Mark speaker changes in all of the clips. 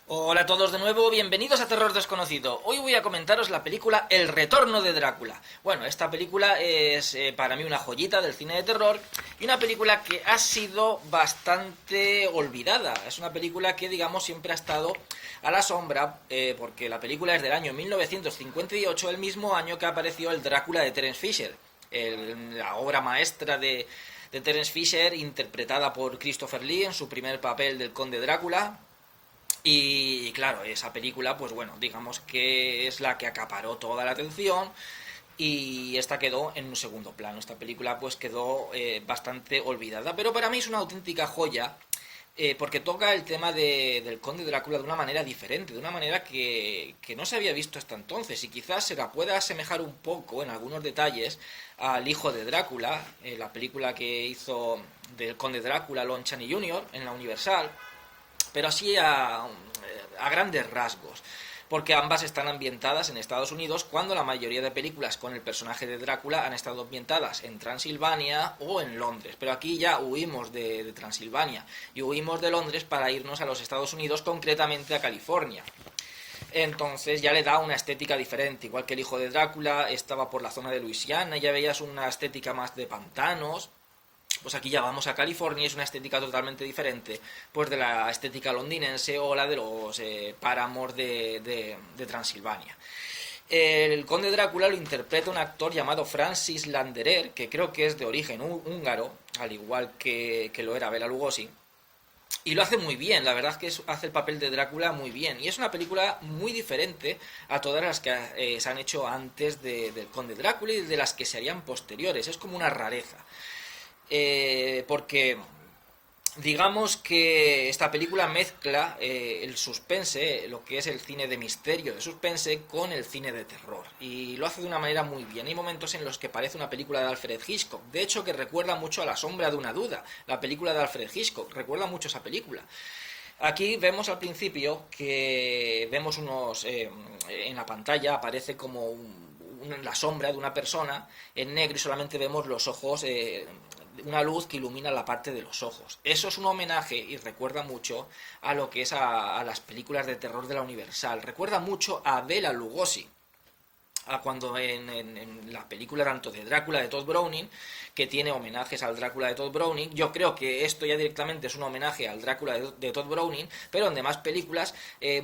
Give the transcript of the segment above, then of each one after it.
Speaker 1: Hola a todos de nuevo, bienvenidos a Terror Desconocido. Hoy voy a comentaros la película El Retorno de Drácula. Bueno, esta película es para mí una joyita del cine de terror y una película que ha sido bastante olvidada. Es una película que, digamos, siempre ha estado a la sombra, porque la película es del año 1958, el mismo año que apareció el Drácula de Terence Fisher, la obra maestra de Terence Fisher, interpretada por Christopher Lee en su primer papel del Conde Drácula. Y claro, esa película, pues bueno, digamos que es la que acaparó toda la atención y esta quedó en un segundo plano. Esta película pues quedó bastante olvidada, pero para mí es una auténtica joya porque toca el tema del Conde Drácula de una manera diferente, de una manera que no se había visto hasta entonces y quizás se la pueda asemejar un poco en algunos detalles al Hijo de Drácula, la película que hizo del Conde Drácula Lon Chaney Jr. en la Universal, pero así a grandes rasgos, porque ambas están ambientadas en Estados Unidos, cuando la mayoría de películas con el personaje de Drácula han estado ambientadas en Transilvania o en Londres, pero aquí ya huimos de Transilvania y huimos de Londres para irnos a los Estados Unidos, concretamente a California. Entonces ya le da una estética diferente, igual que el Hijo de Drácula estaba por la zona de Luisiana, ya veías una estética más de pantanos. Pues aquí ya vamos a California y es una estética totalmente diferente pues de la estética londinense o la de los páramos de Transilvania. El Conde Drácula lo interpreta un actor llamado Francis Landerer, que creo que es de origen húngaro, al igual que lo era Bela Lugosi. Y lo hace muy bien, la verdad es que hace el papel de Drácula muy bien. Y es una película muy diferente a todas las que se han hecho antes del Conde Drácula y de las que se harían posteriores. Es como una rareza. Porque digamos que esta película mezcla el suspense, lo que es el cine de misterio, de suspense, con el cine de terror. Y lo hace de una manera muy bien. Hay momentos en los que parece una película de Alfred Hitchcock. De hecho, que recuerda mucho a La sombra de una duda, la película de Alfred Hitchcock. Recuerda mucho esa película. Aquí vemos al principio que vemos en la pantalla aparece como la sombra de una persona en negro y solamente vemos los ojos, una luz que ilumina la parte de los ojos. Eso es un homenaje y recuerda mucho a lo que es a las películas de terror de la Universal. Recuerda mucho a Bela Lugosi, a cuando en la película tanto de Drácula de Todd Browning, que tiene homenajes al Drácula de Todd Browning. Yo creo que esto ya directamente es un homenaje al Drácula de Todd Browning, pero en demás películas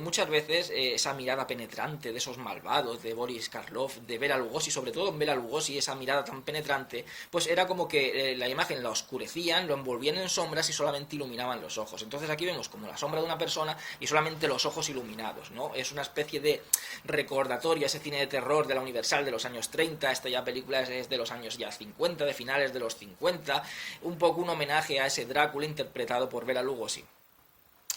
Speaker 1: muchas veces esa mirada penetrante de esos malvados, de Boris Karloff, de Bela Lugosi, sobre todo en Bela Lugosi, esa mirada tan penetrante, pues era como que la imagen la oscurecían, lo envolvían en sombras y solamente iluminaban los ojos. Entonces aquí vemos como la sombra de una persona y solamente los ojos iluminados, ¿no? Es una especie de recordatorio a ese cine de terror de la Universal de los años 30, esta ya película es de los años ya 50, de finales de los 50, un poco un homenaje a ese Drácula interpretado por Bela Lugosi.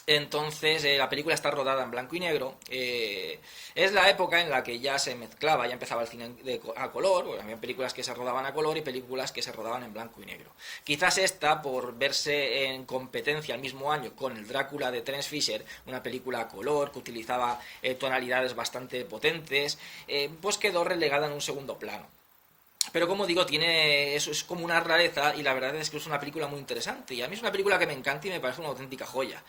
Speaker 1: Entonces la película está rodada en blanco y negro. Es la época en la que ya se mezclaba, ya empezaba el cine a color, porque había películas que se rodaban a color y películas que se rodaban en blanco y negro. Quizás esta, por verse en competencia al mismo año con el Drácula de Terence Fisher, una película a color que utilizaba tonalidades bastante potentes, pues quedó relegada en un segundo plano. Pero como digo, eso es como una rareza y la verdad es que es una película muy interesante. Y a mí es una película que me encanta y me parece una auténtica joya.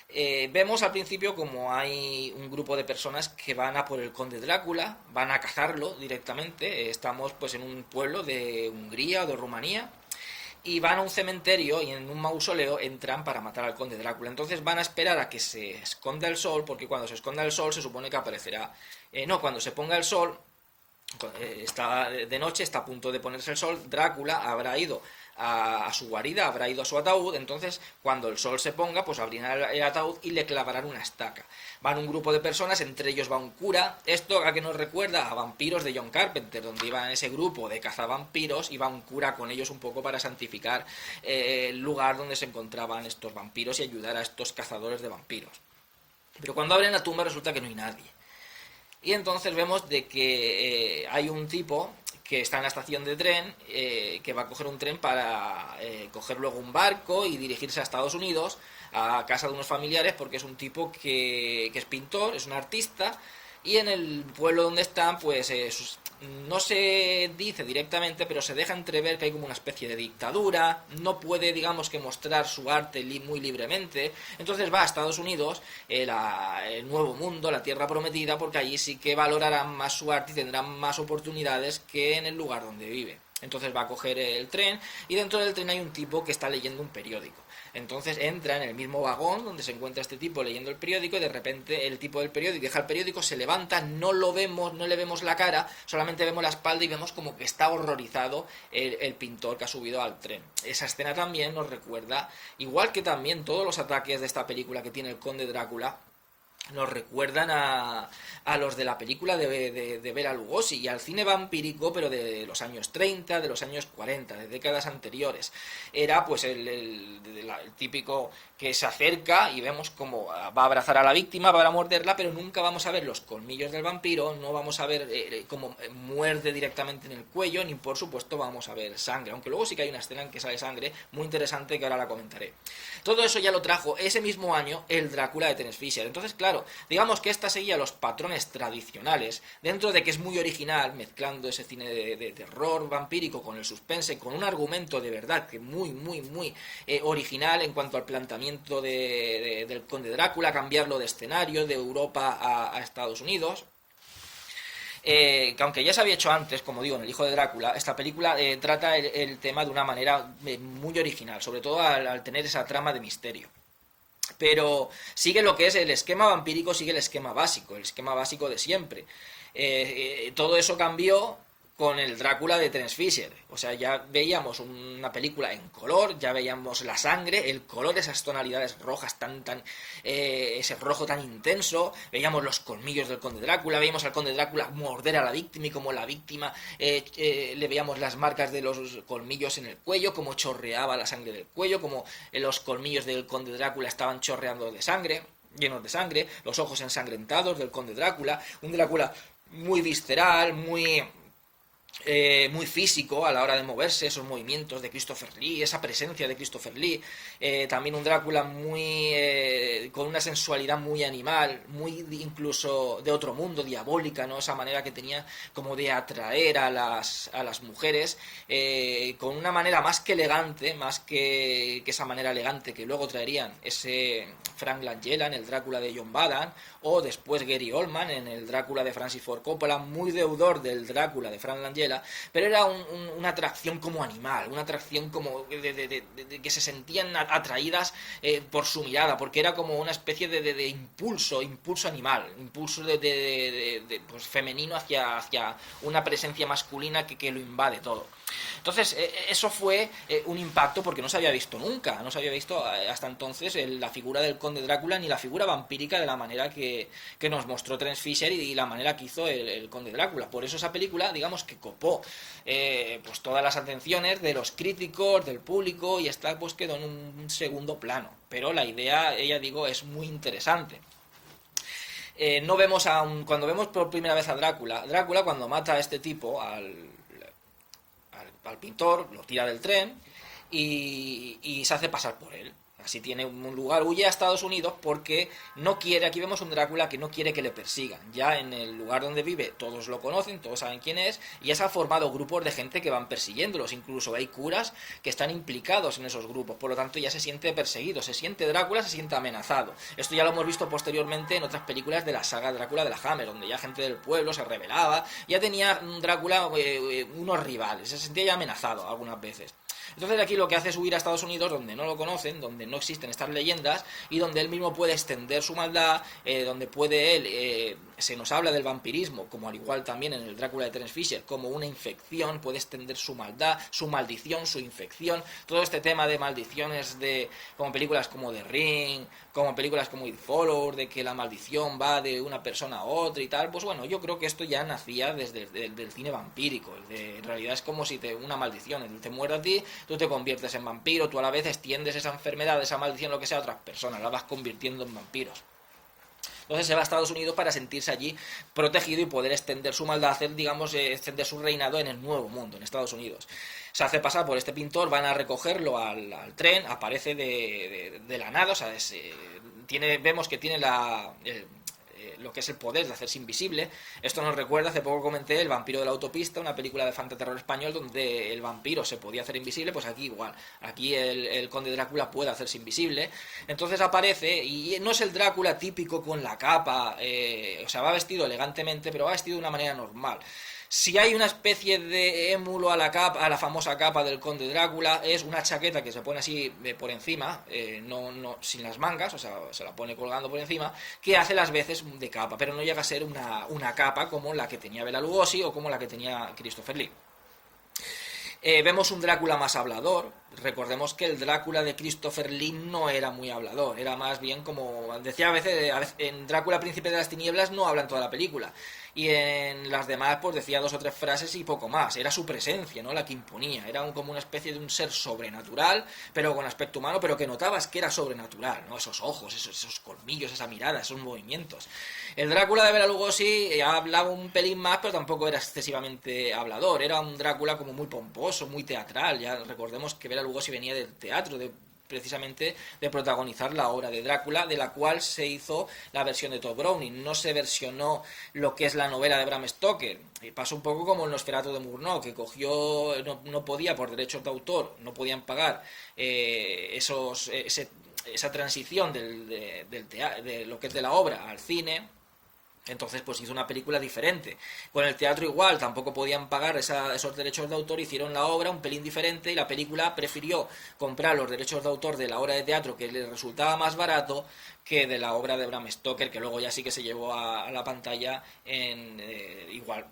Speaker 1: Vemos al principio como hay un grupo de personas que van a por el Conde Drácula, van a cazarlo directamente. Estamos pues en un pueblo de Hungría o de Rumanía y van a un cementerio y en un mausoleo entran para matar al Conde Drácula. Entonces van a esperar a que se esconda el sol, porque cuando se esconda el sol se supone que aparecerá... cuando se ponga el sol... Está de noche, está a punto de ponerse el sol, Drácula habrá ido a su guarida, habrá ido a su ataúd, entonces cuando el sol se ponga, pues abrirán el ataúd y le clavarán una estaca. Van un grupo de personas, entre ellos va un cura. Esto a que nos recuerda a Vampiros de John Carpenter, donde iba ese grupo de cazavampiros, iba un cura con ellos un poco para santificar el lugar donde se encontraban estos vampiros y ayudar a estos cazadores de vampiros. Pero cuando abren la tumba resulta que no hay nadie. Y entonces vemos de que hay un tipo que está en la estación de tren, que va a coger un tren para coger luego un barco y dirigirse a Estados Unidos, a casa de unos familiares, porque es un tipo que es pintor, es un artista, y en el pueblo donde están, pues no se dice directamente, pero se deja entrever que hay como una especie de dictadura, no puede, digamos, que mostrar su arte muy libremente, entonces va a Estados Unidos, el nuevo mundo, la tierra prometida, porque allí sí que valorarán más su arte y tendrán más oportunidades que en el lugar donde vive. Entonces va a coger el tren y dentro del tren hay un tipo que está leyendo un periódico. Entonces entra en el mismo vagón donde se encuentra este tipo leyendo el periódico y de repente el tipo del periódico deja el periódico, se levanta, no lo vemos, no le vemos la cara, solamente vemos la espalda y vemos como que está horrorizado el pintor que ha subido al tren. Esa escena también nos recuerda, igual que también todos los ataques de esta película que tiene el Conde Drácula, nos recuerdan a los de la película de Bela Lugosi y al cine vampírico, pero de los años 30, de los años 40, de décadas anteriores. Era pues el típico que se acerca y vemos cómo va a abrazar a la víctima, va a morderla, pero nunca vamos a ver los colmillos del vampiro, no vamos a ver cómo muerde directamente en el cuello, ni por supuesto vamos a ver sangre, aunque luego sí que hay una escena en que sale sangre muy interesante que ahora la comentaré. Todo eso ya lo trajo ese mismo año el Drácula de Terence Fisher. Entonces, claro, digamos que esta seguía los patrones tradicionales, dentro de que es muy original, mezclando ese cine de terror vampírico con el suspense, con un argumento de verdad que muy original en cuanto al planteamiento del Conde Drácula, cambiarlo de escenario, de Europa a Estados Unidos. Que aunque ya se había hecho antes, como digo, en El hijo de Drácula, esta película trata el tema de una manera muy original, sobre todo al tener esa trama de misterio. Pero sigue lo que es el esquema vampírico, sigue el esquema básico de siempre. Todo eso cambió con el Drácula de Terence Fisher. O sea, ya veíamos una película en color, ya veíamos la sangre, el color, esas tonalidades rojas ese rojo tan intenso, veíamos los colmillos del Conde Drácula, veíamos al Conde Drácula morder a la víctima y como la víctima le veíamos las marcas de los colmillos en el cuello, como chorreaba la sangre del cuello, como los colmillos del Conde Drácula estaban chorreando de sangre, llenos de sangre, los ojos ensangrentados del Conde Drácula, un Drácula muy visceral, muy físico a la hora de moverse, esos movimientos de Christopher Lee, esa presencia de Christopher Lee, también un Drácula con una sensualidad muy animal, muy incluso de otro mundo, diabólica, ¿no? Esa manera que tenía como de atraer a las mujeres, con una manera más que elegante, más que esa manera elegante que luego traerían ese Frank Langella en el Drácula de John Badham, o después Gary Oldman en el Drácula de Francis Ford Coppola, muy deudor del Drácula de Frank Langella, pero era una atracción como animal, una atracción como de que se sentían atraídas por su mirada, porque era como una especie de impulso animal, impulso pues, femenino hacia una presencia masculina que lo invade todo. Entonces, eso fue un impacto porque no se había visto nunca, no se había visto hasta entonces la figura del Conde Drácula ni la figura vampírica de la manera que nos mostró Terence Fisher y la manera que hizo el Conde Drácula. Por eso esa película, digamos que copó pues todas las atenciones de los críticos, del público, y esta pues quedó en un segundo plano. Pero la idea, ella digo, es muy interesante. No vemos cuando vemos por primera vez a Drácula cuando mata a este tipo, al pintor, lo tira del tren y se hace pasar por él. Así tiene un lugar, huye a Estados Unidos porque no quiere, aquí vemos un Drácula que no quiere que le persigan. Ya en el lugar donde vive todos lo conocen, todos saben quién es, y ya se han formado grupos de gente que van persiguiéndolos, incluso hay curas que están implicados en esos grupos, por lo tanto ya se siente perseguido, se siente Drácula, se siente amenazado. Esto ya lo hemos visto posteriormente en otras películas de la saga Drácula de la Hammer, donde ya gente del pueblo se rebelaba, ya tenía Drácula unos rivales, se sentía ya amenazado algunas veces. Entonces aquí lo que hace es huir a Estados Unidos, donde no lo conocen, donde no existen estas leyendas y donde él mismo puede extender su maldad, donde puede él, se nos habla del vampirismo, como al igual también en el Drácula de Terence Fisher, como una infección, puede extender su maldad, su maldición, su infección, todo este tema de maldiciones como películas como The Ring, como películas como It Follows, de que la maldición va de una persona a otra y tal, pues bueno, yo creo que esto ya nacía desde el cine vampírico, en realidad es como si una maldición, te muerde a ti, tú te conviertes en vampiro, tú a la vez extiendes esa enfermedad, esa maldición, lo que sea, a otras personas, las vas convirtiendo en vampiros. Entonces se va a Estados Unidos para sentirse allí protegido y poder extender su maldad, extender su reinado en el nuevo mundo, en Estados Unidos. Se hace pasar por este pintor, van a recogerlo al tren, aparece de la nada, o sea, vemos que tiene lo que es el poder de hacerse invisible. Esto nos recuerda, hace poco comenté, El vampiro de la autopista, una película de fantaterror español donde el vampiro se podía hacer invisible, pues aquí igual. Aquí el conde Drácula puede hacerse invisible. Entonces aparece, y no es el Drácula típico con la capa, o sea, va vestido elegantemente, pero va vestido de una manera normal. Si hay una especie de émulo a la capa, a la famosa capa del conde Drácula, es una chaqueta que se pone así por encima, sin las mangas, o sea, se la pone colgando por encima, que hace las veces de capa, pero no llega a ser una capa como la que tenía Bela Lugosi o como la que tenía Christopher Lee. Vemos un Drácula más hablador. Recordemos que el Drácula de Christopher Lee no era muy hablador, era más bien como decía a veces en Drácula Príncipe de las Tinieblas no hablan toda la película, y en las demás pues decía 2 o 3 frases y poco más. Era su presencia, ¿no?, la que imponía. Era como una especie de un ser sobrenatural, pero con aspecto humano, pero que notabas que era sobrenatural, ¿no? Esos ojos, esos colmillos, esa mirada, esos movimientos. El Drácula de Bela Lugosi hablaba un pelín más, pero tampoco era excesivamente hablador. Era un Drácula como muy pomposo, muy teatral. Ya recordemos que Bela Lugosi venía del teatro, precisamente de protagonizar la obra de Drácula, de la cual se hizo la versión de Todd Browning. No se versionó lo que es la novela de Bram Stoker. Y pasó un poco como el Nosferatu de Murnau, que cogió, no podía, por derechos de autor, no podían pagar esa transición de lo que es de la obra al cine. Entonces pues hizo una película diferente. Con el teatro igual, tampoco podían pagar esos derechos de autor, hicieron la obra un pelín diferente y la película prefirió comprar los derechos de autor de la obra de teatro, que le resultaba más barato, que de la obra de Bram Stoker, que luego ya sí que se llevó a la pantalla igual,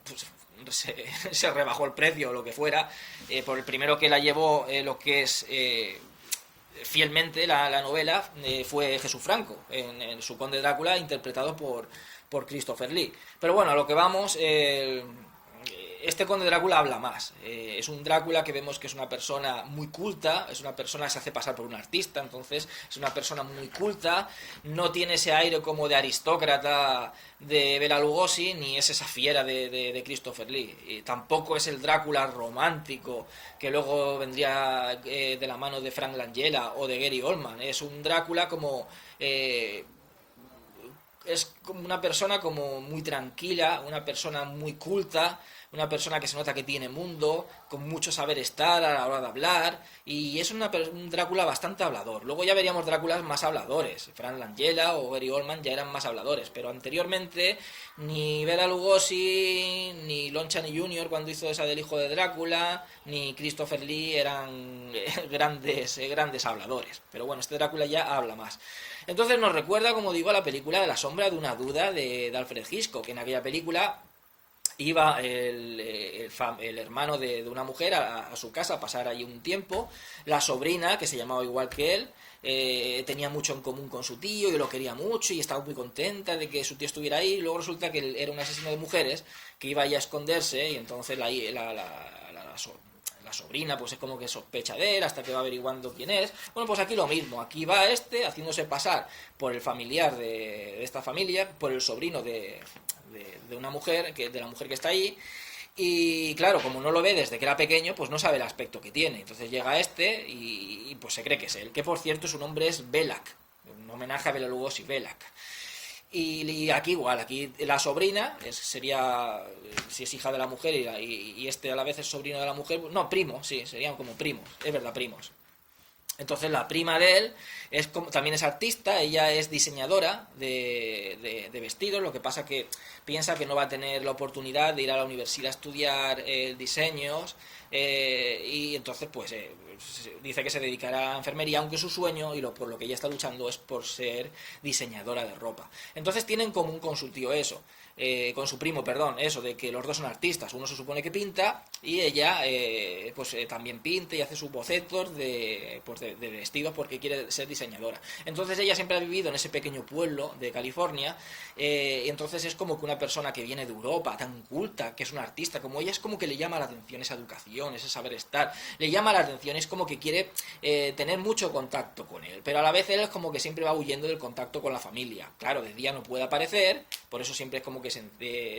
Speaker 1: pues, se rebajó el precio o lo que fuera. Por el primero que la llevó, lo que es fielmente la novela, fue Jesús Franco, en su Conde Drácula, interpretado por Christopher Lee. Pero bueno, a lo que vamos, este Conde Drácula habla más. Es un Drácula que vemos que es una persona muy culta, es una persona que se hace pasar por un artista, entonces es una persona muy culta, no tiene ese aire como de aristócrata de Bela Lugosi, ni es esa fiera de Christopher Lee. Y tampoco es el Drácula romántico que luego vendría de la mano de Frank Langella o de Gary Oldman. Es un Drácula como... es como una persona como muy tranquila, una persona muy culta, una persona que se nota que tiene mundo, con mucho saber estar a la hora de hablar, y es un Drácula bastante hablador. Luego ya veríamos Dráculas más habladores, Frank Langella o Gary Oldman ya eran más habladores, pero anteriormente ni Bela Lugosi, ni Lon Chaney Jr. cuando hizo esa del hijo de Drácula, ni Christopher Lee eran grandes habladores. Pero bueno, este Drácula ya habla más. Entonces nos recuerda, como digo, a la película de La sombra de una duda de Alfred Hitchcock, que en aquella película iba el hermano de una mujer a su casa a pasar ahí un tiempo. La sobrina, que se llamaba igual que él, tenía mucho en común con su tío y lo quería mucho y estaba muy contenta de que su tío estuviera ahí. Y luego resulta que él era un asesino de mujeres que iba ahí a esconderse, y entonces la sobrina pues es como que sospecha de él hasta que va averiguando quién es. Bueno, pues aquí lo mismo, aquí va haciéndose pasar por el familiar de esta familia, por el sobrino de una mujer, de la mujer que está ahí, y claro, como no lo ve desde que era pequeño, pues no sabe el aspecto que tiene. Entonces llega y pues se cree que es él, que por cierto su nombre es Belak, un homenaje a Bela Lugosi, Belak. Y aquí igual, aquí la sobrina sería, si es hija de la mujer y este a la vez es sobrino de la mujer, no, primo, sí, serían como primos, es verdad, primos. Entonces la prima de él también es artista, ella es diseñadora de vestidos, lo que pasa que piensa que no va a tener la oportunidad de ir a la universidad a estudiar diseños, y entonces pues dice que se dedicará a enfermería, aunque su sueño y por lo que ella está luchando es por ser diseñadora de ropa. Entonces tiene en común con su tío eso, con su primo, perdón, eso de que los dos son artistas. Uno se supone que pinta y ella también pinta y hace sus bocetos de vestidos porque quiere ser diseñadora. Entonces ella siempre ha vivido en ese pequeño pueblo de California, y entonces es como que una persona que viene de Europa, tan culta, que es una artista como ella, es como que le llama la atención esa educación, ese saber estar, le llama la atención, es como que quiere tener mucho contacto con él, pero a la vez él es como que siempre va huyendo del contacto con la familia. Claro, de día no puede aparecer por eso siempre es como que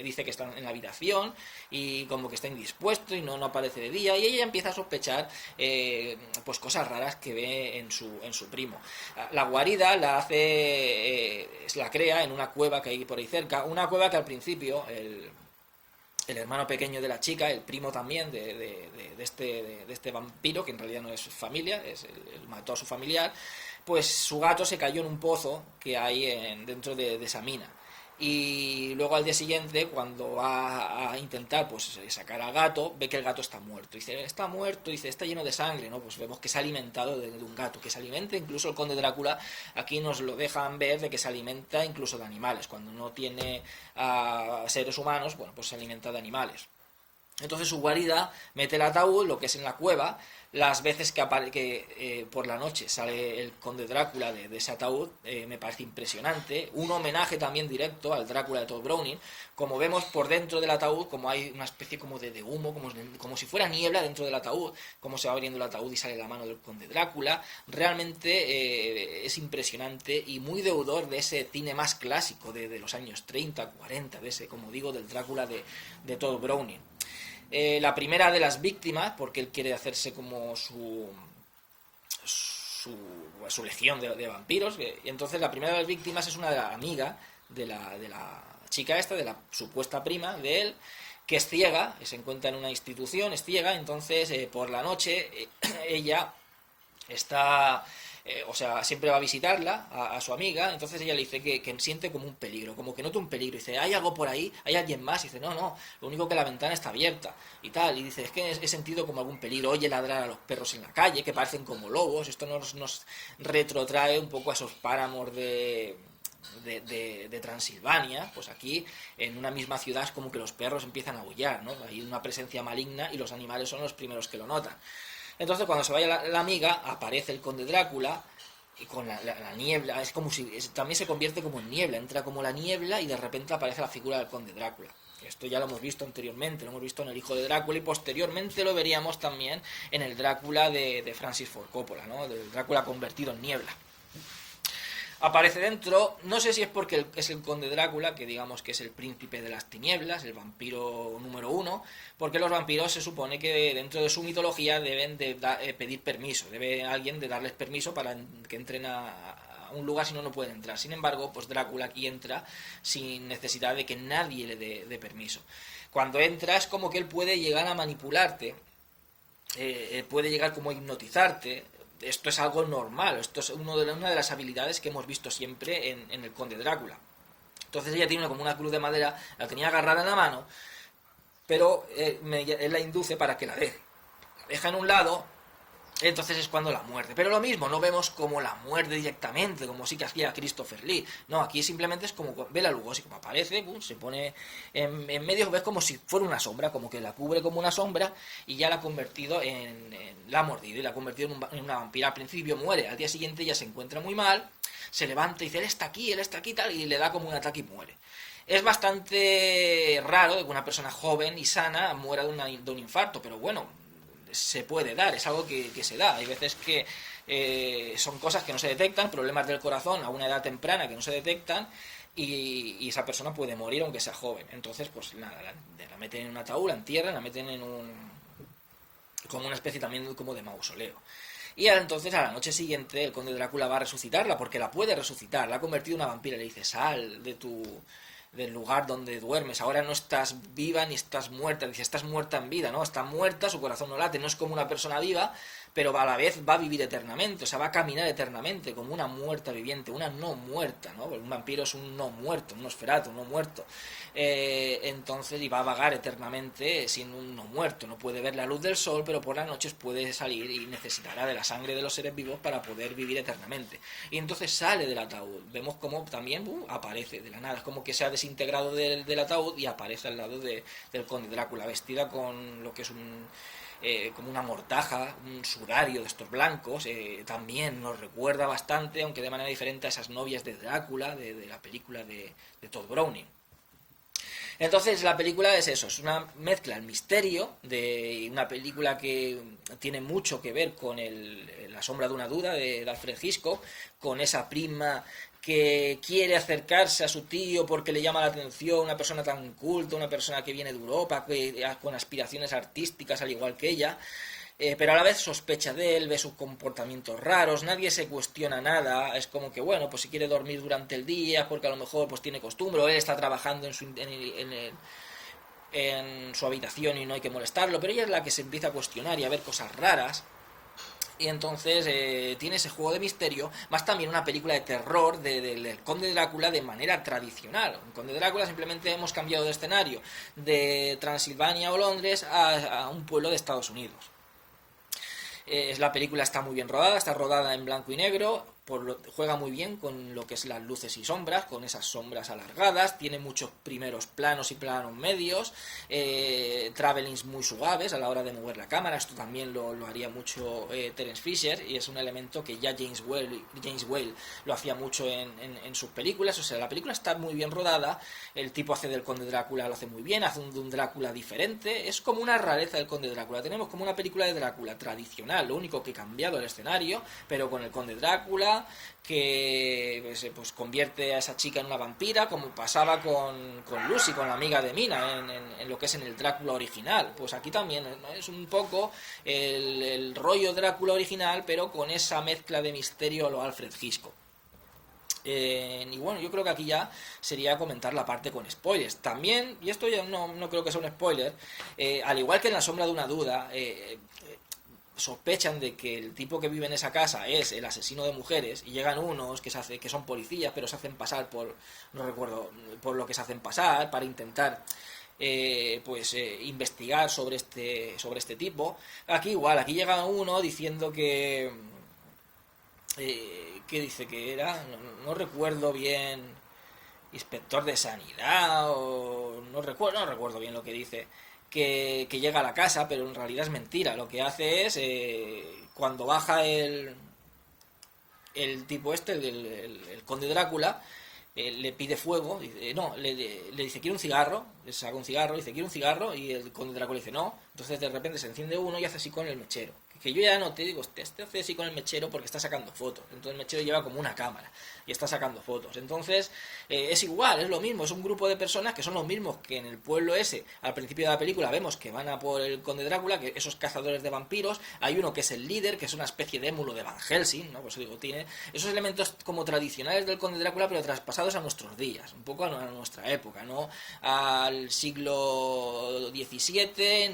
Speaker 1: dice que está en la habitación y como que está indispuesto y no aparece de día, y ella empieza a sospechar pues cosas raras que ve en su primo. La guarida la crea en una cueva que hay por ahí cerca, una cueva que al principio el hermano pequeño de la chica, el primo también de este vampiro, que en realidad no es familia, él mató a su familiar, pues su gato se cayó en un pozo que hay dentro de esa mina. Y luego al día siguiente, cuando va a intentar pues sacar al gato, ve que el gato está muerto. Dice, está muerto, dice, está lleno de sangre, ¿no? Pues vemos que se ha alimentado de un gato, que se alimenta, incluso el conde Drácula aquí nos lo dejan ver, de que se alimenta incluso de animales. Cuando no tiene a seres humanos, bueno, pues se alimenta de animales. Entonces su guarida mete el ataúd, lo que es en la cueva. Las veces que por la noche sale el conde Drácula de ese ataúd, me parece impresionante. Un homenaje también directo al Drácula de Todd Browning. Como vemos por dentro del ataúd, como hay una especie como de humo, como si fuera niebla dentro del ataúd, como se va abriendo el ataúd y sale la mano del conde Drácula. Realmente es impresionante y muy deudor de ese cine más clásico de los años 30, 40, de ese, como digo, del Drácula de Todd Browning. La primera de las víctimas, porque él quiere hacerse como su legión de vampiros, y entonces la primera de las víctimas es una amiga de la chica esta, de la supuesta prima de él, que es ciega, que se encuentra en una institución, es ciega. Entonces por la noche ella está... siempre va a visitarla, a su amiga. Entonces ella le dice que siente como un peligro, como que nota un peligro. Dice, ¿hay algo por ahí? ¿Hay alguien más? Y dice, no, lo único que la ventana está abierta y tal. Y dice, es que he sentido como algún peligro. Oye ladrar a los perros en la calle, que parecen como lobos. Esto nos retrotrae un poco a esos páramos de Transilvania. Pues aquí, en una misma ciudad, es como que los perros empiezan a aullar, ¿no? Hay una presencia maligna y los animales son los primeros que lo notan. Entonces cuando se vaya la amiga, aparece el conde Drácula y con la niebla, es como si también se convierte como en niebla, entra como la niebla y de repente aparece la figura del conde Drácula. Esto ya lo hemos visto anteriormente, lo hemos visto en El hijo de Drácula y posteriormente lo veríamos también en el Drácula de Francis Ford Coppola, ¿no? Del Drácula convertido en niebla. Aparece dentro, no sé si es porque es el conde Drácula, que digamos que es el príncipe de las tinieblas, el vampiro número 1, porque los vampiros se supone que dentro de su mitología deben de pedir permiso, debe alguien de darles permiso para que entren a un lugar, si no, no pueden entrar. Sin embargo, pues Drácula aquí entra sin necesidad de que nadie le dé permiso. Cuando entra es como que él puede llegar a manipularte, puede llegar como a hipnotizarte. Esto es algo normal, esto es una de las habilidades que hemos visto siempre en el conde Drácula. Entonces ella tiene como una cruz de madera, la tenía agarrada en la mano, pero él la induce para que la deje. La deja en un lado, entonces es cuando la muerde. Pero lo mismo, no vemos como la muerde directamente, como sí que hacía Christopher Lee. No, aquí simplemente es como Bela Lugosi, como aparece, se pone en medio, ves como si fuera una sombra, como que la cubre como una sombra y ya la ha convertido la ha mordido y la ha convertido en una vampira. Al principio muere, al día siguiente ya se encuentra muy mal, se levanta y dice, él está aquí, tal, y le da como un ataque y muere. Es bastante raro que una persona joven y sana muera de un infarto, pero bueno, se puede dar, es algo que se da. Hay veces que son cosas que no se detectan, problemas del corazón a una edad temprana que no se detectan, y esa persona puede morir aunque sea joven. Entonces, pues nada, la meten en un ataúd, la entierran, la meten como una especie también como de mausoleo. Y entonces a la noche siguiente el conde Drácula va a resucitarla, porque la puede resucitar, la ha convertido en una vampira. Le dice, sal del lugar donde duermes, ahora no estás viva ni estás muerta. Dice, estás muerta en vida, ¿no? Está muerta, su corazón no late, no es como una persona viva, pero a la vez va a vivir eternamente, o sea, va a caminar eternamente, como una muerta viviente, una no muerta, ¿no? Porque un vampiro es un no muerto, un nosferatu, un no muerto. Entonces, y va a vagar eternamente siendo un no muerto, no puede ver la luz del sol, pero por las noches puede salir y necesitará de la sangre de los seres vivos para poder vivir eternamente. Y entonces sale del ataúd, vemos como también aparece de la nada, es como que se ha desintegrado del ataúd y aparece al lado del conde Drácula, vestida con lo que es como una mortaja, un sudario de estos blancos. También nos recuerda bastante, aunque de manera diferente, a esas novias de Drácula, de la película de Todd Browning. Entonces la película es eso, es una mezcla, el misterio de una película que tiene mucho que ver con La sombra de una duda de Alfred Hitchcock, con esa prima que quiere acercarse a su tío porque le llama la atención una persona tan culta, una persona que viene de Europa, con aspiraciones artísticas al igual que ella, pero a la vez sospecha de él, ve sus comportamientos raros, nadie se cuestiona nada, es como que bueno, pues si quiere dormir durante el día, porque a lo mejor pues tiene costumbre, o él está trabajando en su habitación y no hay que molestarlo, pero ella es la que se empieza a cuestionar y a ver cosas raras. Y entonces tiene ese juego de misterio, más también una película de terror del Conde Drácula de manera tradicional. En Conde Drácula simplemente hemos cambiado de escenario de Transilvania o Londres a un pueblo de Estados Unidos. La película está muy bien rodada, está rodada en blanco y negro, juega muy bien con lo que es las luces y sombras, con esas sombras alargadas, tiene muchos primeros planos y planos medios, travelings muy suaves a la hora de mover la cámara, esto también lo haría mucho Terence Fisher, y es un elemento que ya James Whale lo hacía mucho en sus películas. O sea, la película está muy bien rodada, el tipo hace del Conde Drácula, lo hace muy bien, hace un Drácula diferente, es como una rareza del Conde Drácula, tenemos como una película de Drácula tradicional, lo único que ha cambiado el escenario, pero con el Conde Drácula, que pues convierte a esa chica en una vampira, como pasaba con Lucy, con la amiga de Mina, en lo que es en el Drácula original. Pues aquí también, ¿no? Es un poco el rollo Drácula original, pero con esa mezcla de misterio a lo Alfred Hitchcock. Y bueno, yo creo que aquí ya sería comentar la parte con spoilers. También, y esto ya no creo que sea un spoiler, al igual que en La sombra de una duda, sospechan de que el tipo que vive en esa casa es el asesino de mujeres, y llegan unos que son policías pero se hacen pasar por, no recuerdo, por lo que se hacen pasar para intentar investigar sobre este tipo. Aquí igual, aquí llega uno diciendo que dice que era, no recuerdo bien, inspector de sanidad, o no recuerdo bien lo que dice, que llega a la casa, pero en realidad es mentira. Lo que hace es, cuando baja el tipo este, el conde Drácula, le pide fuego, le dice, ¿quiere un cigarro? Le saca un cigarro, dice, ¿quiere un cigarro? Y el conde Drácula dice, no. Entonces de repente se enciende uno y hace así con el mechero. Que yo ya no te digo, este hace así con el mechero porque está sacando fotos. Entonces el mechero lleva como una cámara y está sacando fotos. Entonces es igual, es lo mismo, es un grupo de personas que son los mismos que en el pueblo ese, al principio de la película vemos que van a por el conde Drácula, que esos cazadores de vampiros, hay uno que es el líder, que es una especie de émulo de Van Helsing, ¿no? Pues digo, tiene esos elementos como tradicionales del conde Drácula, pero traspasados a nuestros días, un poco a nuestra época, no al siglo XVII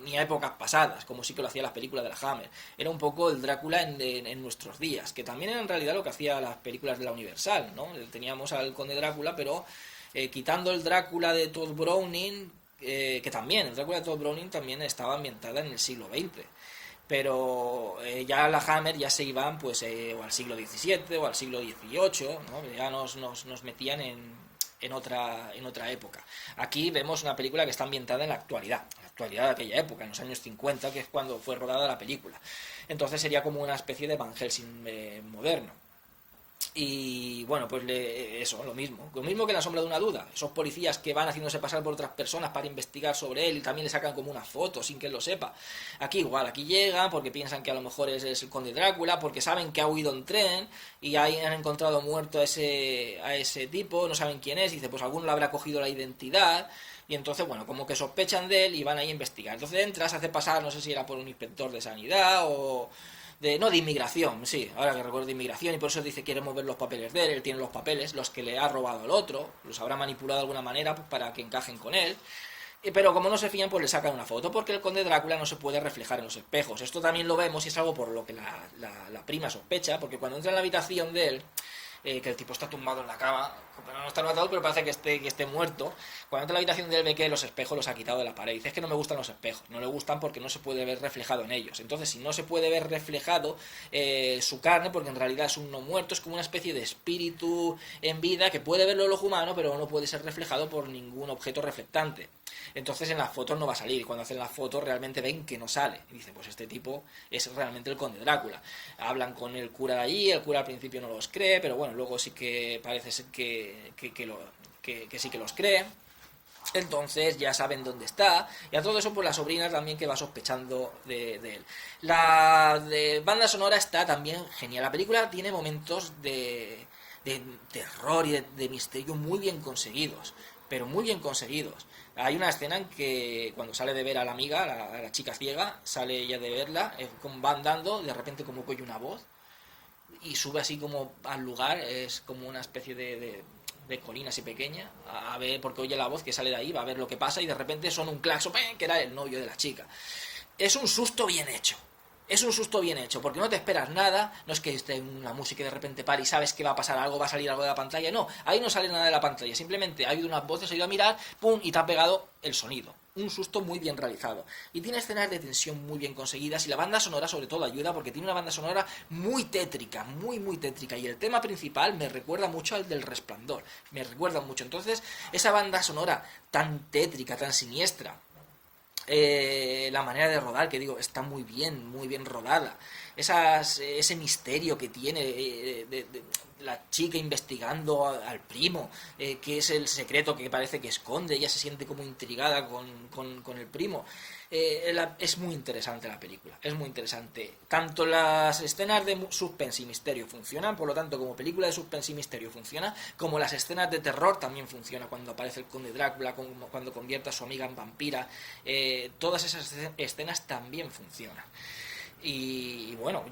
Speaker 1: ni a épocas pasadas, como sí que lo hacía las películas de la Hammer. Era un poco el Drácula en nuestros días, que también era en realidad lo que hacía las películas de la Universal, ¿no? Teníamos al conde Drácula, pero quitando el Drácula de Todd Browning, que también, el Drácula de Todd Browning también estaba ambientada en el siglo XX. Pero ya la Hammer ya se iban pues o al siglo XVII o al siglo XVIII, ¿no? Ya nos metían en otra época. Aquí vemos una película que está ambientada en la actualidad de aquella época, en los años 50, que es cuando fue rodada la película. Entonces sería como una especie de Van Helsing moderno. Y bueno, pues eso, lo mismo que en La sombra de una duda, esos policías que van haciéndose pasar por otras personas para investigar sobre él y también le sacan como una foto sin que él lo sepa. Aquí igual, aquí llegan porque piensan que a lo mejor es el conde Drácula, porque saben que ha huido en tren y ahí han encontrado muerto a ese tipo, no saben quién es, y dice, pues alguno le habrá cogido la identidad. Y entonces, bueno, como que sospechan de él y van ahí a investigar. Entonces entras, hace pasar, no sé si era por un inspector de sanidad o de inmigración, sí, ahora que recuerdo, de inmigración, y por eso dice quiere mover los papeles de él tiene los papeles, los que le ha robado el otro, los habrá manipulado de alguna manera pues, para que encajen con él, pero como no se fían, pues le sacan una foto, porque el conde Drácula no se puede reflejar en los espejos. Esto también lo vemos y es algo por lo que la prima sospecha, porque cuando entra en la habitación de él, que el tipo está tumbado en la cama, pero no está matado, pero parece que esté muerto. Cuando entra a la habitación de él ve que los espejos los ha quitado de la pared. Dice, es que no me gustan los espejos, no le gustan porque no se puede ver reflejado en ellos. Entonces, si no se puede ver reflejado su carne, porque en realidad es un no muerto, es como una especie de espíritu en vida que puede verlo el ojo humano, pero no puede ser reflejado por ningún objeto reflectante. Entonces en las fotos no va a salir, y cuando hacen las fotos realmente ven que no sale. Y dicen, pues este tipo es realmente el conde Drácula. Hablan con el cura de allí, el cura al principio no los cree, pero bueno, luego sí que parece ser que sí que los cree. Entonces ya saben dónde está, y a todo eso pues la sobrina también que va sospechando de él. La de banda sonora está también genial. La película tiene momentos de terror y de misterio muy bien conseguidos, pero muy bien conseguidos. Hay una escena en que cuando sale de ver a la amiga, a la chica ciega, sale ella de verla, va andando, de repente como que oye una voz y sube así como al lugar, es como una especie de colina así pequeña, a ver, porque oye la voz que sale de ahí, va a ver lo que pasa y de repente son un claxon, que era el novio de la chica. Es un susto bien hecho. Es un susto bien hecho, porque no te esperas nada, no es que esté una música y de repente para y sabes que va a pasar algo, va a salir algo de la pantalla, no, ahí no sale nada de la pantalla, simplemente ha habido unas voces, ha ido a mirar, pum, y te ha pegado el sonido. Un susto muy bien realizado. Y tiene escenas de tensión muy bien conseguidas y la banda sonora sobre todo ayuda porque tiene una banda sonora muy tétrica, muy tétrica. Y el tema principal me recuerda mucho al del Resplandor, me recuerda mucho. Entonces, esa banda sonora tan tétrica, tan siniestra, la manera de rodar, que digo, está muy bien rodada. Ese misterio que tiene de la chica investigando al primo, que es el secreto que parece que esconde, ella se siente como intrigada con el primo. Es muy interesante la película, es muy interesante. Tanto las escenas de suspense y misterio funcionan, por lo tanto, como película de suspense y misterio funciona, como las escenas de terror también funciona, cuando aparece el conde Drácula, cuando convierte a su amiga en vampira, todas esas escenas también funcionan. Y bueno,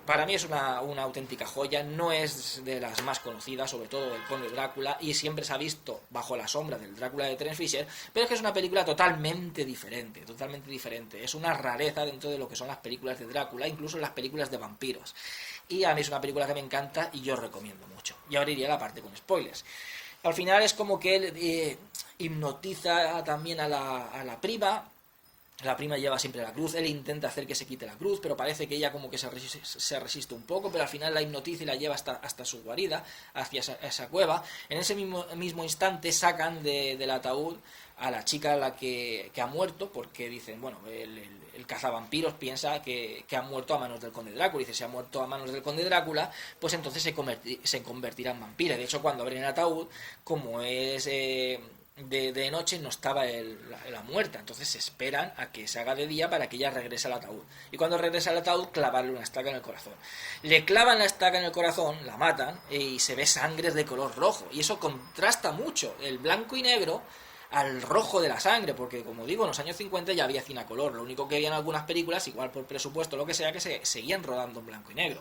Speaker 1: para mí es una auténtica joya, no es de las más conocidas, sobre todo el Conde Drácula, y siempre se ha visto bajo la sombra del Drácula de Terence Fisher, pero es que es una película totalmente diferente, es una rareza dentro de lo que son las películas de Drácula, incluso las películas de vampiros. Y a mí es una película que me encanta y yo recomiendo mucho. Y ahora iría a la parte con spoilers. Al final es como que él hipnotiza también a la prima. La prima lleva siempre la cruz, él intenta hacer que se quite la cruz, pero parece que ella como que se resiste un poco, pero al final la hipnotiza y la lleva hasta su guarida, hacia esa cueva. En ese mismo instante sacan del ataúd a la chica que ha muerto, porque dicen, bueno, el cazavampiros piensa que ha muerto a manos del conde Drácula, y dice, si ha muerto a manos del conde Drácula, pues entonces se convertirá en vampira. De hecho, cuando abren el ataúd, como es... de noche no estaba la muerta, entonces se esperan a que se haga de día para que ella regrese al ataúd, y cuando regresa al ataúd clavarle una estaca en el corazón. Le clavan la estaca en el corazón, la matan y se ve sangre de color rojo, y eso contrasta mucho el blanco y negro al rojo de la sangre, porque como digo, en los años 50 ya había cine a color, lo único que había en algunas películas, igual por presupuesto o lo que sea, que se seguían rodando en blanco y negro,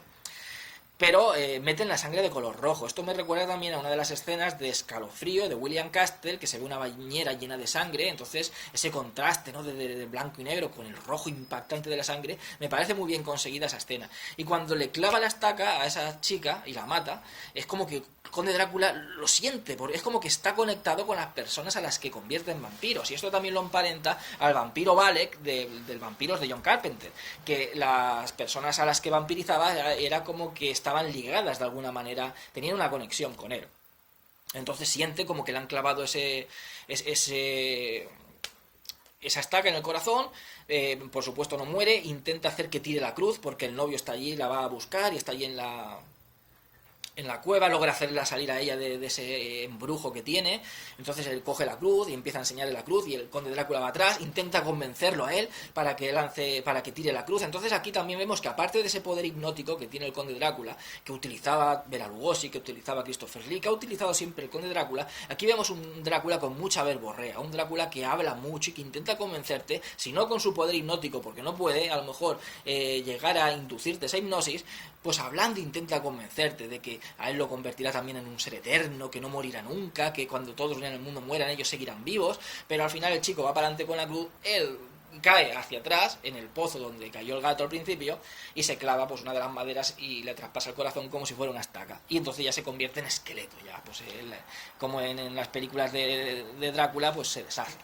Speaker 1: pero meten la sangre de color rojo. Esto me recuerda también a una de las escenas de Escalofrío de William Castle, que se ve una bañera llena de sangre, entonces ese contraste, ¿no?, de blanco y negro con el rojo impactante de la sangre, me parece muy bien conseguida esa escena. Y cuando le clava la estaca a esa chica y la mata, es como que Conde Drácula lo siente, porque es como que está conectado con las personas a las que convierte en vampiros, y esto también lo emparenta al vampiro Valek del Vampiros de John Carpenter, que las personas a las que vampirizaba era como que estaban ligadas de alguna manera, tenían una conexión con él. Entonces siente como que le han clavado esa estaca en el corazón, por supuesto no muere, intenta hacer que tire la cruz porque el novio está allí, la va a buscar y está allí en la cueva, logra hacerla salir a ella de ese embrujo que tiene. Entonces él coge la cruz y empieza a enseñarle la cruz, y el conde Drácula va atrás, intenta convencerlo a él para que tire la cruz. Entonces aquí también vemos que, aparte de ese poder hipnótico que tiene el conde Drácula, que utilizaba Bela Lugosi, que utilizaba Christopher Lee, que ha utilizado siempre el conde Drácula, aquí vemos un Drácula con mucha verborrea, un Drácula que habla mucho y que intenta convencerte, si no con su poder hipnótico, porque no puede a lo mejor llegar a inducirte esa hipnosis, pues hablando intenta convencerte de que a él lo convertirá también en un ser eterno, que no morirá nunca, que cuando todos en el mundo mueran ellos seguirán vivos. Pero al final el chico va para adelante con la cruz, él cae hacia atrás en el pozo donde cayó el gato al principio y se clava pues una de las maderas y le traspasa el corazón como si fuera una estaca, y entonces ya se convierte en esqueleto, ya pues él, como en las películas de Drácula, pues se deshace.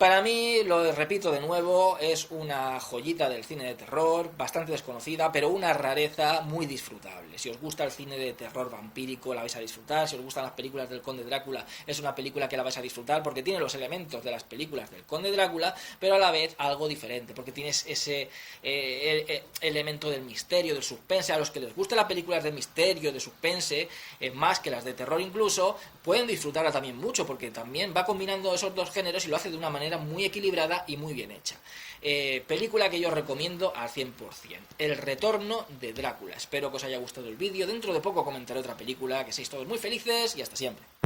Speaker 1: Para mí, lo repito de nuevo, es una joyita del cine de terror, bastante desconocida, pero una rareza muy disfrutable. Si os gusta el cine de terror vampírico, la vais a disfrutar. Si os gustan las películas del Conde Drácula, es una película que la vais a disfrutar porque tiene los elementos de las películas del Conde Drácula, pero a la vez algo diferente, porque tienes ese elemento del misterio, del suspense. A los que les gusten las películas de misterio, de suspense, más que las de terror incluso, pueden disfrutarla también mucho, porque también va combinando esos dos géneros y lo hace de una manera muy equilibrada y muy bien hecha. Película que yo recomiendo al 100%. El retorno de Drácula. Espero que os haya gustado el vídeo. Dentro de poco comentaré otra película. Que seáis todos muy felices y hasta siempre.